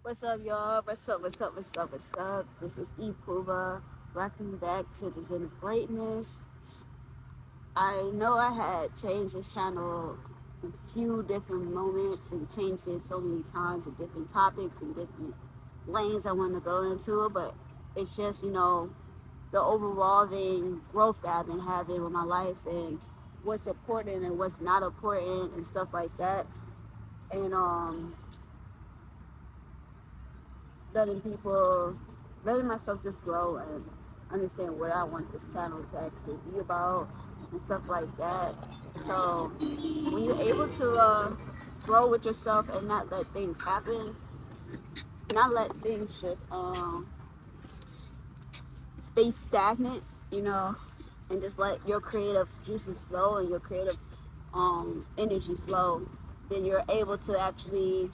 What's up, y'all? What's up? This is Epuba. Welcome back to the Zen of Greatness. I know I had changed this channel a few different moments and changed it so many times and different topics and different lanes I want to go into, but it's just, the overall growth that I've been having with my life and what's important and what's not important and stuff like that. And letting people, letting myself just grow and understand what I want this channel to actually be about and stuff like that. So when you're able to grow with yourself and not let things happen, not let things just stay stagnant, you know, and just let your creative juices flow and your creative energy flow, then you're able to actually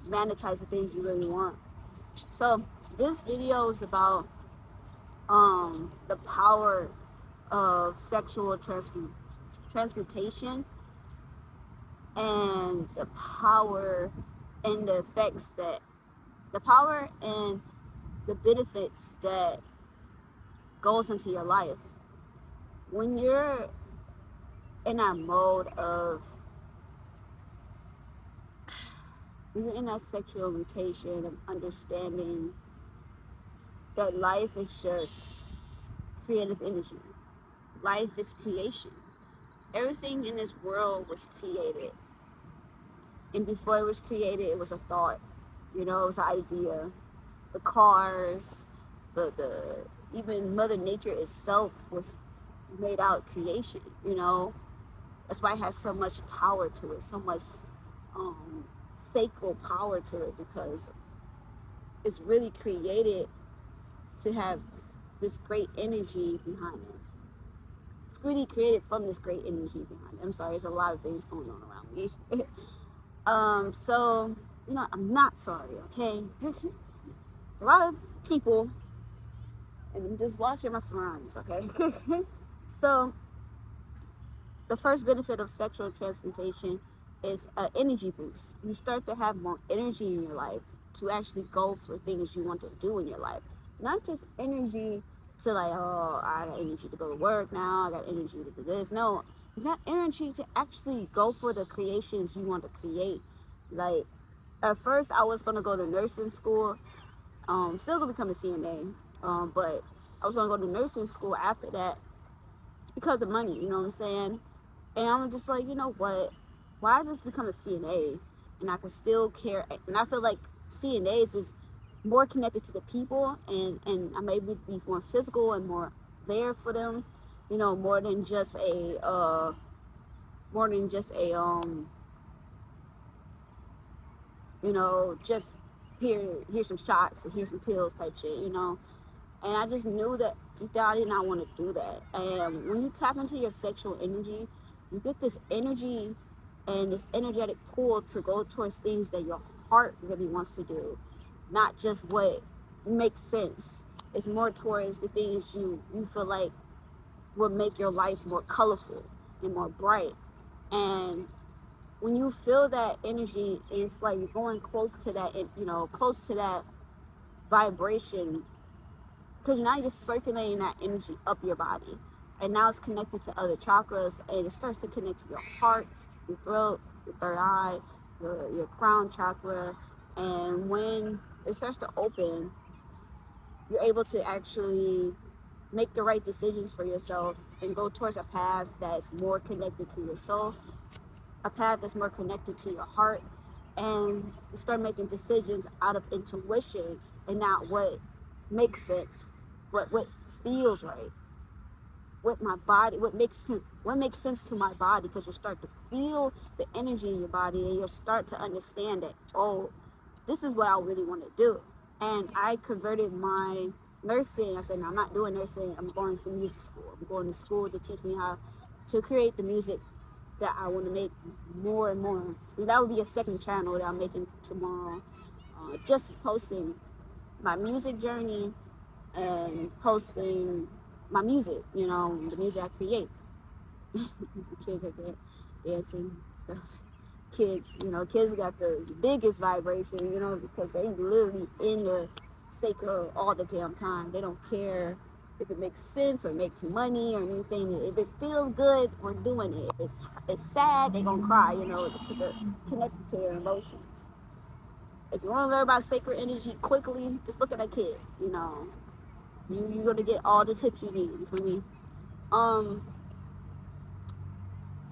magnetize the things you really want. So this video is about the power of sexual transmutation and the power and the effects that the power and the benefits that goes into your life when you're in that mode of when you're in that sexual mutation of understanding that life is just creative energy. Life is creation. Everything in this world was created, and before it was created, it was a thought. It was an idea. The cars, the even Mother Nature itself was made out creation. That's why it has so much power to it, so much sacred power to it, because it's really created to have this great energy behind it. It's really created from this great energy behind it. I'm sorry, there's a lot of things going on around me. So, I'm not sorry, okay? It's a lot of people, and I'm just watching my surroundings, okay? So, the first benefit of sexual transmutation is an energy boost. You start to have more energy in your life to actually go for things you want to do in your life. Not just energy to like, oh, I got energy to go to work now, I got energy to do this. No, you got energy to actually go for the creations you want to create. Like, at first I was going to go to nursing school, still going to become a CNA, but I was going to go to nursing school after that because of money, you know what I'm saying? And I'm just like, you know what? Why just become a CNA and I can still care? And I feel like CNAs is more connected to the people, and I maybe be more physical and more there for them, more than just just here's some shots and here's some pills type shit. And I just knew that deep down I did not want to do that. And when you tap into your sexual energy, you get this energy and this energetic pull to go towards things that your heart really wants to do, not just what makes sense. It's more towards the things you feel like will make your life more colorful and more bright. And when you feel that energy, it's like you're going close to that, close to that vibration, because now you're circulating that energy up your body, and now it's connected to other chakras, and it starts to connect to your heart, your throat, your third eye, your crown chakra. And when it starts to open, you're able to actually make the right decisions for yourself and go towards a path that's more connected to your soul, a path that's more connected to your heart. And you start making decisions out of intuition and not what makes sense, but what feels right, what my body, what makes sense to my body, because you start to feel the energy in your body, and you'll start to understand that, oh, this is what I really want to do. And I converted my nursing. I said, no, I'm not doing nursing. I'm going to music school. I'm going to school to teach me how to create the music that I want to make more and more. And that would be a second channel that I'm making tomorrow. Just posting my music journey and posting my music, the music I create. The kids are there dancing stuff. kids. You know, kids got the biggest vibration, you know, because they literally in their sacred all the damn time. They don't care if it makes sense or makes money or anything. If it feels good, we're doing it. If it's sad, they're gonna cry, you know, because they're connected to their emotions. If you want to learn about sacred energy quickly, just look at a kid, you know. You're gonna get all the tips you need, you feel me?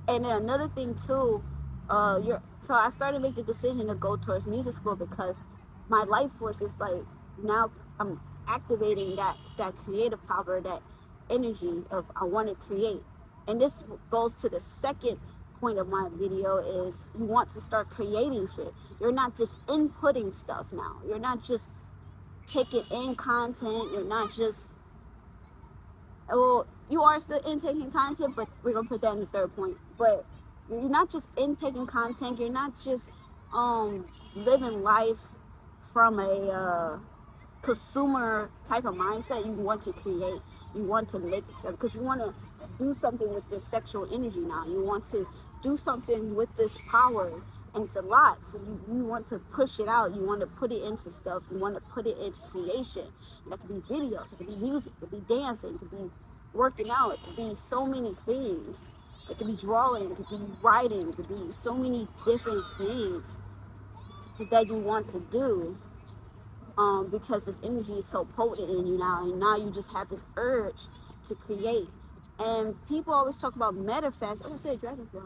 And then another thing too, so I started to make the decision to go towards music school because my life force is like, now I'm activating that creative power, that energy of I want to create. And this goes to the second point of my video, is you want to start creating shit. You're not just inputting stuff now. You're not just taking in content. You're not just, well, you are still intaking content, but we're gonna put that in the third point. But you're not just intaking content. You're not just living life from a consumer type of mindset. You want to create. You want to make it, because you want to do something with this sexual energy now. You want to do something with this power, and it's a lot. So you want to push it out. You want to put it into stuff. You want to put it into creation. And that could be videos. It could be music. It could be dancing. It could be working out. It could be so many things. It could be drawing. It could be writing. It could be so many different things that you want to do. Because this energy is so potent in you now, and now you just have this urge to create. And people always talk about manifest. Oh, I said dragonfly.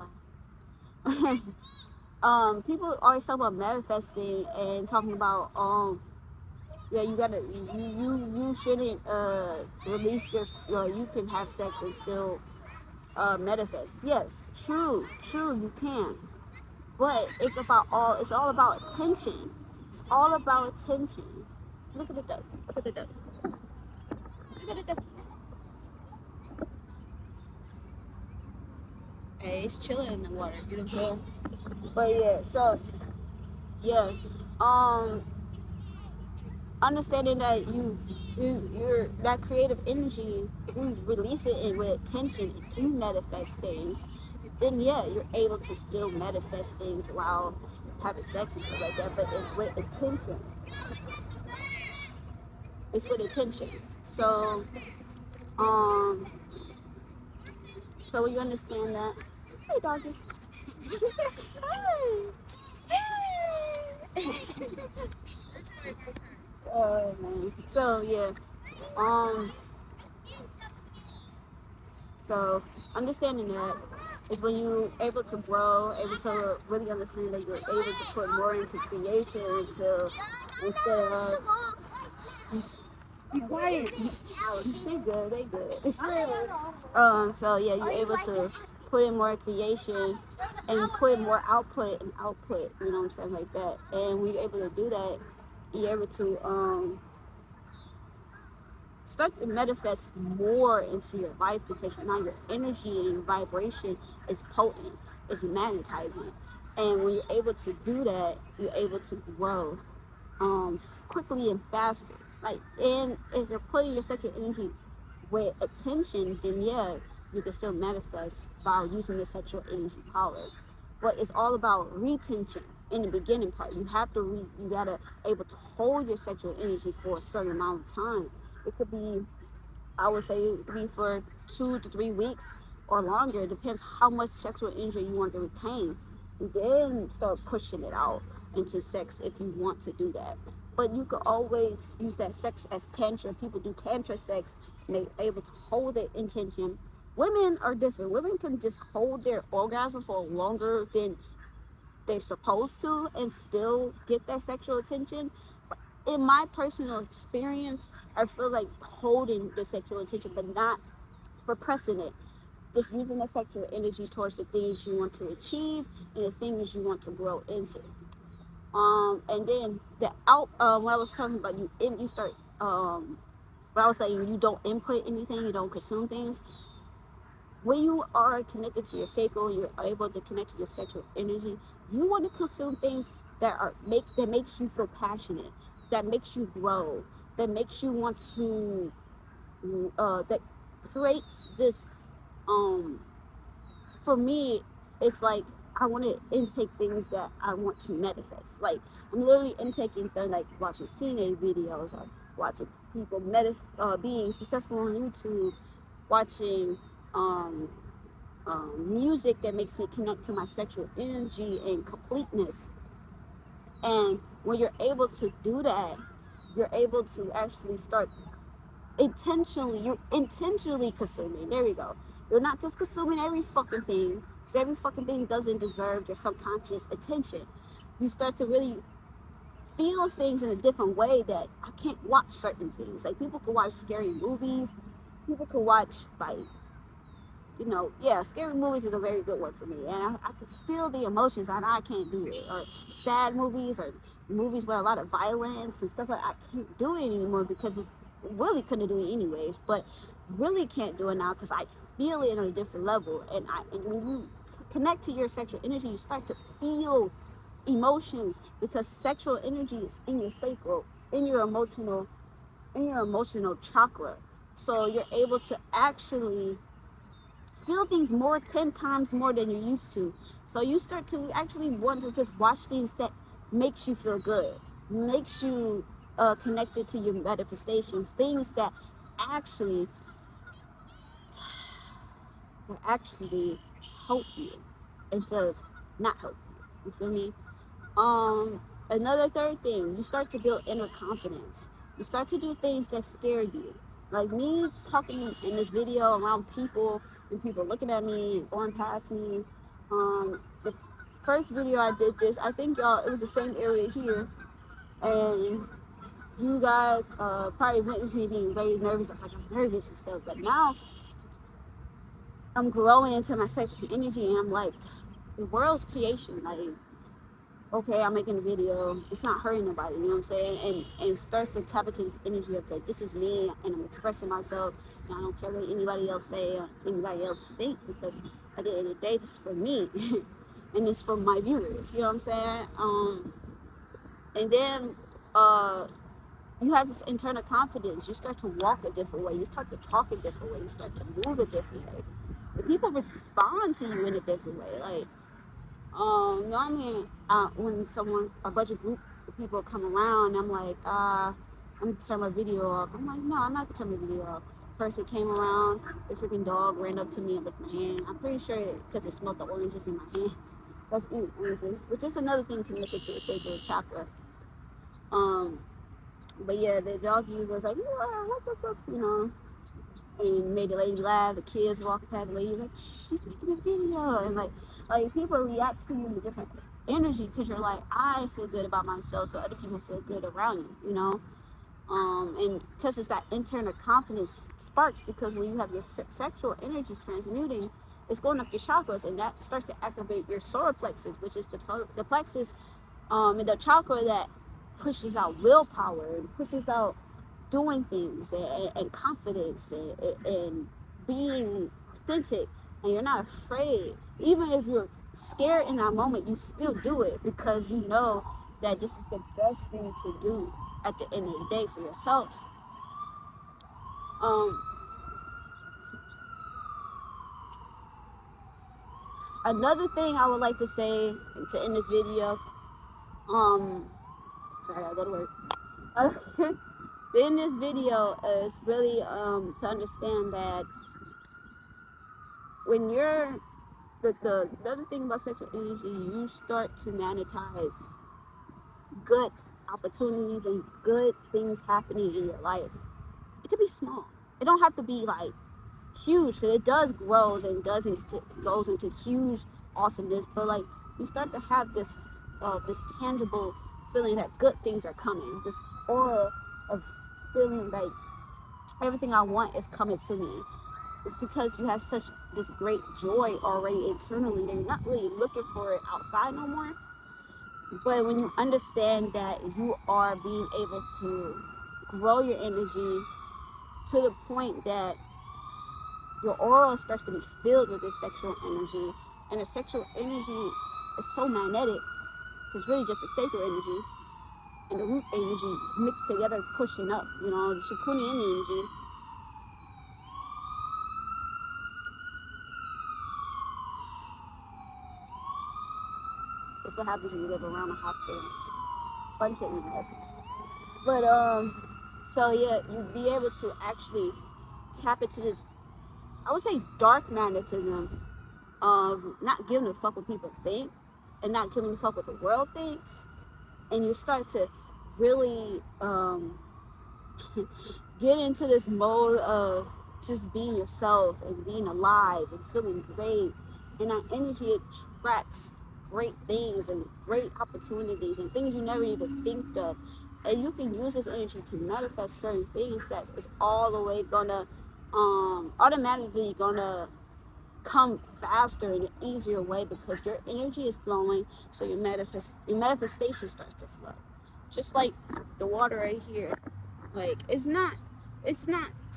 People always talk about manifesting and talking about yeah, you gotta, you shouldn't release just, you can have sex and still manifest. Yes, true, you can, but it's all about attention. It's all about attention. Look at the duck. Look at the duck. Look at the ducky. Hey, it's chilling in the water. You know what I'm saying? But yeah, so yeah, understanding that you're that creative energy. If you release it in with attention to manifest things, then yeah, you're able to still manifest things while having sex and stuff like that. But it's with attention. It's with attention. So so you understand that. Hey, doggy. Hey. Oh man. So yeah. So understanding that is when you able to grow, able to really understand that you're able to put more into creation, into instead of quiet. They good, they good. So yeah, you're able to put in more creation and put more output, you know what I'm saying, like that. And when you're able to do that, you're able to start to manifest more into your life, because now your energy and your vibration is potent, it's magnetizing. And when you're able to do that, you're able to grow quickly and faster. Like, and if you're putting your sexual energy with attention, then yeah, you can still manifest by using the sexual energy power. But it's all about retention in the beginning part. You have to you gotta able to hold your sexual energy for a certain amount of time. It could be, I would say, it could be for 2 to 3 weeks or longer. It depends how much sexual energy you want to retain. And then start pushing it out into sex if you want to do that. But you could always use that sex as tantra. People do tantra sex, and they're able to hold their intention. Women are different. Women can just hold their orgasm for longer than they're supposed to and still get that sexual attention. But in my personal experience, I feel like holding the sexual attention, but not repressing it. Just using the sexual energy towards the things you want to achieve and the things you want to grow into. And then when I was talking about you start, what I was saying, you don't input anything, you don't consume things. When you are connected to your sacral, you're able to connect to your sexual energy. You want to consume things that makes you feel passionate, that makes you grow, that makes you want to, that creates this. For me, it's like I want to intake things that I want to manifest. Like, I'm literally intaking things like watching CNA videos, or watching people being successful on YouTube, watching music that makes me connect to my sexual energy and completeness. And when you're able to do that, you're able to actually start you're intentionally consuming. There we go. You're not just consuming every fucking thing, because every fucking thing doesn't deserve your subconscious attention. You start to really feel things in a different way, that I can't watch certain things. Like, people could watch scary movies, people could watch, like, scary movies is a very good one for me, and I can feel the emotions, and I can't do it. Or sad movies, or movies with a lot of violence and stuff like that. I can't do it anymore, because it's really couldn't do it anyways, but really can't do it now because I feel it on a different level. And when you connect to your sexual energy, you start to feel emotions, because sexual energy is in your sacral, in your emotional chakra. So you're able to actually feel things 10 times more than you're used to. So you start to actually want to just watch things that makes you feel good, makes you connected to your manifestations, things that actually help you instead of not help you. You feel me? Another third thing, you start to build inner confidence. You start to do things that scare you. Like me talking in this video around people, and people looking at me and going past me. The first video I did this, I think y'all, it was the same area here, and you guys probably witnessed me being very nervous. I was like, I'm nervous and stuff, but now I'm growing into my sexual energy, and I'm like, the world's creation, like, okay, I'm making a video, it's not hurting nobody, you know what I'm saying? And starts to tap into this energy of like, this is me, and I'm expressing myself, and I don't care what anybody else say or anybody else think, because at the end of the day, this is for me and it's for my viewers, you know what I'm saying? And then you have this internal confidence. You start to walk a different way, you start to talk a different way, you start to move a different way, and people respond to you in a different way. Like, normally when a bunch of group of people come around, I'm like, I'm gonna turn my video off. I'm like, no, I'm not gonna turn my video off. Person came around, the freaking dog ran up to me and licked my hand. I'm pretty sure because it smelled the oranges in my hands. That's eating oranges, which is another thing connected to the sacred chakra. But yeah, the doggy was like, and made the lady laugh. The kids walked past, the lady was like, she's making a video, and like people react to you in a different energy, because you're like, I feel good about myself, so other people feel good around you, and because it's that internal confidence sparks, because when you have your sexual energy transmuting, it's going up your chakras, and that starts to activate your solar plexus, which is the plexus in the chakra that pushes out willpower and pushes out doing things, and confidence, and being authentic, and you're not afraid. Even if you're scared in that moment, you still do it, because you know that this is the best thing to do at the end of the day for yourself. Another thing I would like to say to end this video, sorry, I gotta go to work. To end this video is really to understand that when you're the other thing about sexual energy, you start to magnetize good opportunities and good things happening in your life. It could be small. It don't have to be like huge, because it does grows and goes into huge awesomeness. But like, you start to have this tangible feeling that good things are coming. This aura of feeling like everything I want is coming to me. It's because you have such this great joy already internally that you're not really looking for it outside no more. But when you understand that you are being able to grow your energy to the point that your aura starts to be filled with this sexual energy, and the sexual energy is so magnetic, it's really just a sacred energy and the root energy mixed together, pushing up, the Shakuni energy. That's what happens when you live around a hospital. Bunch of EMSs. But so yeah, you'd be able to actually tap into this, I would say, dark magnetism of not giving a fuck what people think and not giving a fuck what the world thinks, and you start to really get into this mode of just being yourself and being alive and feeling great, and that energy attracts great things and great opportunities and things you never even think of, and you can use this energy to manifest certain things that is all the way gonna automatically gonna come faster in an easier way because your energy is flowing, so your manifestation starts to flow. Just like the water right here, like it's not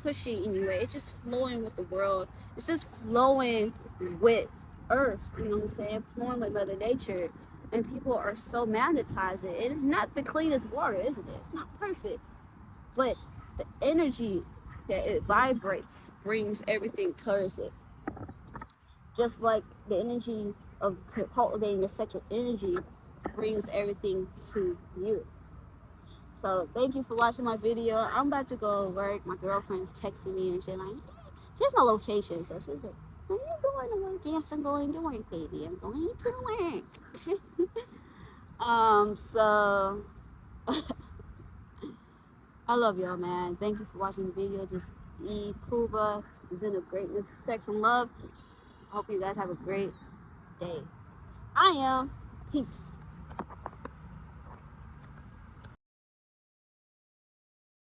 pushing anyway, it's just flowing with the world, it's just flowing with earth, you know what I'm saying, flowing with Mother Nature. And people are so magnetized. It is not the cleanest water, isn't it? It's not perfect, but the energy that it vibrates brings everything towards it. Just like the energy of cultivating your sexual energy brings everything to you. So thank you for watching my video. I'm about to go to work. My girlfriend's texting me and she's like, she has my location. So she's like, are you going to work? Yes, I'm going to work, baby. I'm going to work. So I love y'all, man. Thank you for watching the video. This E. Pruba is in a greatness, sex, and love. I hope you guys have a great day. I am. Peace.